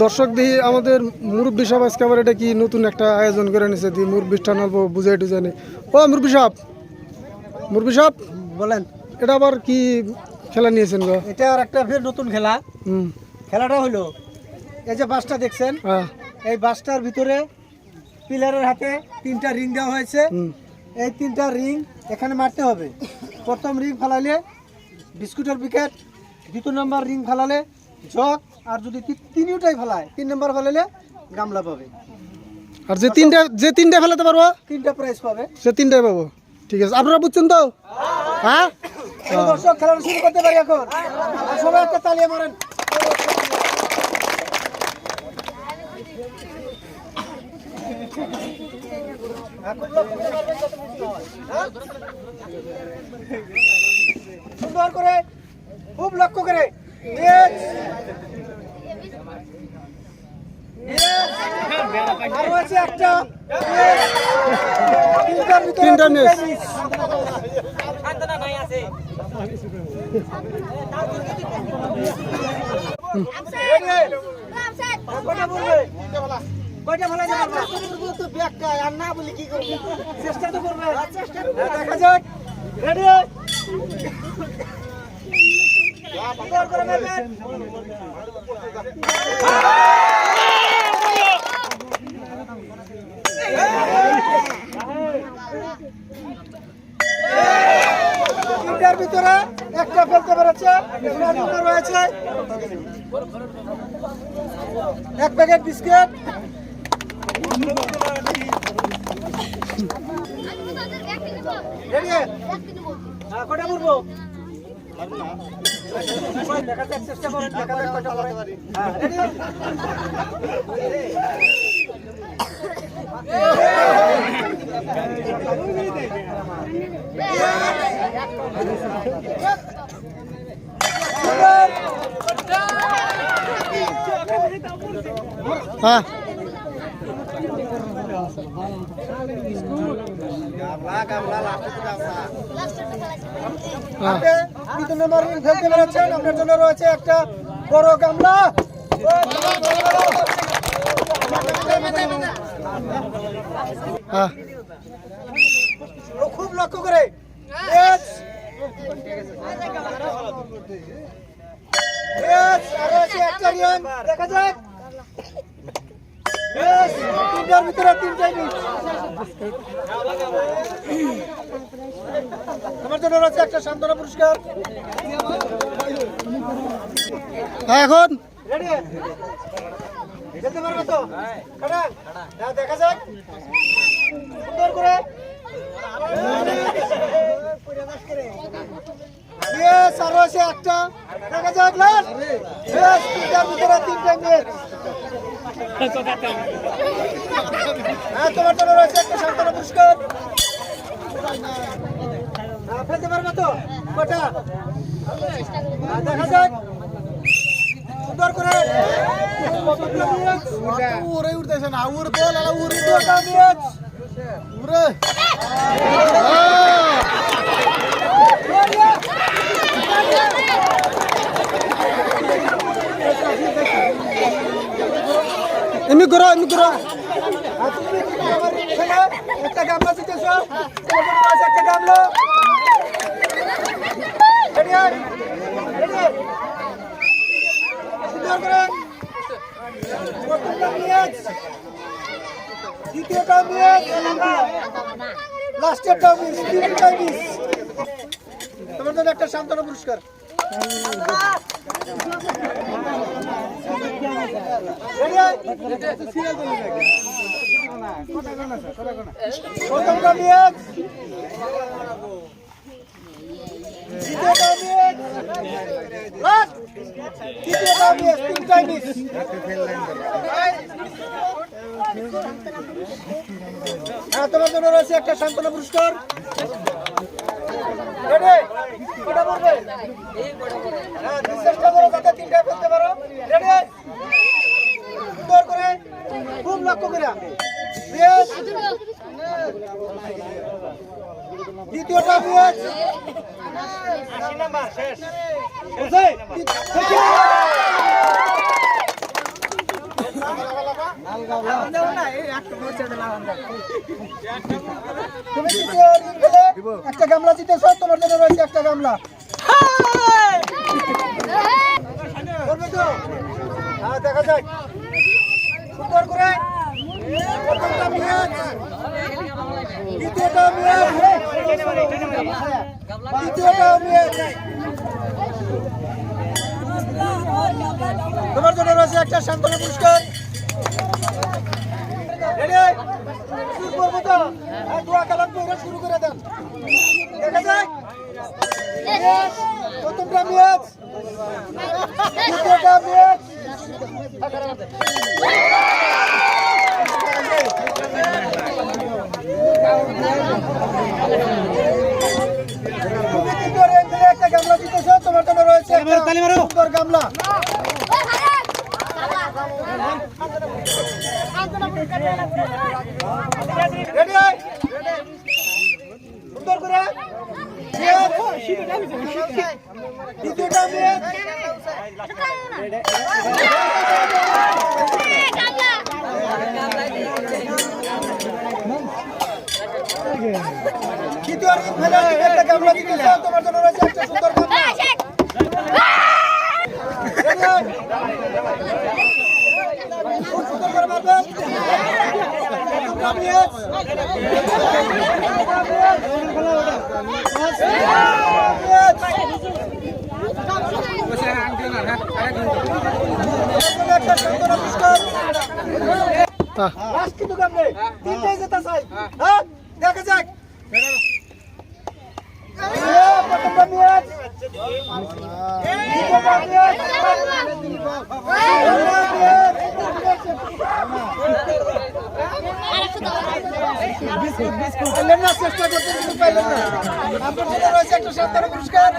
দর্শক দিই আমাদের মুরব্বী সাহেব আজকে আবার এটা কি নতুন একটা আয়োজন করে নিছে দি মুরব্বী টান অল্প বুঝাই টুজানি। ও মুরব্বী সাহেব বলেন, এটা আবার কি খেলা নিয়েছেন গো? এটা আর একটা ফের নতুন খেলা। খেলাটা হলো এই যে বাসটা দেখছেন, এই বাসটার ভিতরে পিলারের হাতে 3টা রিং দেওয়া হয়েছে। এই 3টা রিং এখানে মারতে হবে। প্রথম রিং ফালালে বিস্কুটের প্যাকেট, দ্বিতীয় নম্বর রিং ফালালে জগ, আর যদি তিনটাই ফেলায় 3 নম্বর ফেলালে গামলা পাবে। আর যে তিনটা ফেলাতে পারবো 3টা প্রাইজ পাবে, সে 3টাই পাবো। ঠিক আছে, আপনারা বুঝছেন তো? হ্যাঁ, দর্শক খেলাটা শুরু করতে পারি এখন। সবাই একটা তালি মারেন। সুন্দর করে, খুব লক্ষ্য করে। আরো আছে একটা, 3টা মিস। কয়টা ভালো তো ব্যাগটা আর না বলি কি করবো, চেষ্টা তো করবে। দেখা যাক, রেডি? তিনটার ভিতরে একটা ফেলতে পেরেছে, রয়েছে 1 প্যাকেট বিস্কিট। কটা পড়বো? দেখা যাক, চেষ্টা করেন, দেখা যাক কটা পড়ে। হ্যাঁ, দ্বিতীয় নম্বর রিং ফেলতে পেরেছেন, আপনার জন্য রয়েছে একটা বড় গামলা। খুব লক্ষ্য করে। দেখা যাক, 3টার ভিতরে 3টাই মিস। আমার জন্য রয়েছে একটা সান্ত্বনা পুরস্কার। এখন রেডি? যেতে পারবে তো? দেখা যাক, সুন্দর করে। আরো আছে একটা, দেখা যাক। লাস্ট 3টার ভিতরে 3টাই মিস। তোমার জন্য রয়েছে একটা সান্ত্বনা পুরস্কার। ফেলতে পারবে তো? কটা? দেখা যাক, সুন্দর করে। উড়ে উঠতেছে না, উড়ে তো উড়ে উড়ে। এমনি করো। একটা গামলা দিতেছ, একটা গামলা। সুন্দর করে। দ্বিতীয়টা মিস, লাস্টেরটা মিস, 3টাই মিস। তোমার জন্য একটা সান্ত্বনা পুরস্কার। প্রথমটা মিস, দ্বিতীয়টা মিস, লাস্ট 3টা মিস, 3টাই মিস। তোমার জন্য রয়েছে একটা সান্ত্বনা পুরস্কার। চেষ্টা করো যাতে 3টা ফেলতে পারো। রেডি? সুন্দর করে, খুব লক্ষ্য করে। দ্বিতীয়টা মিস, শেষ। তুমি দ্বিতীয় রিং খেলে একটা গামলা জিতেছো, তোমার জন্য রয়েছে একটা গামলা। করবে তো? হ্যাঁ, দেখা যাক। সুন্দর করে প্রথমটা মিয়াজ, দ্বিতীয়টা মিয়াজ, তৃতীয়টা মিয়াজ। তোমার জন্য রয়েছে একটা সান্ত্বনা পুরস্কার। রেডি? শুরু করবো তো? হ্যাঁ, দোয়া কালাম করে শুরু করে দেন। দেখা যাক। মিয়াজ, প্রথমটা মিয়াজ, দ্বিতীয়টা মিয়াজ। তুমি তৃতীয় রিং খেলে একটা গামলা জিতেছো, তোমার জন্য রয়েছে একটা সুন্দর গামলা। রেডি? সুন্দর করে মিয়াজ, দ্বিতীয়টা মিয়াজ, তৃতীয় রিং খেলে তুমি একটা গামলা জিতেছো, তোমার জন্য রয়েছে একটা সুন্দর গামলা। রেডি? খুব সুন্দর করে মারবেন। প্রথমটা মিয়াজ, একটা সান্ত্বনা পুরস্কার। লাস্ট কিন্তু গামলে তিনটাই জেতা চাই। হ্যাঁ, দেখা যাক। প্রথমটা মিয়াজ, দ্বিতীয়টা মিয়াজ, পাইলেন না, চেষ্টা করতে কিন্তু পাইলেন না। আপনার জন্য রয়েছে একটা সান্ত্বনা পুরস্কার।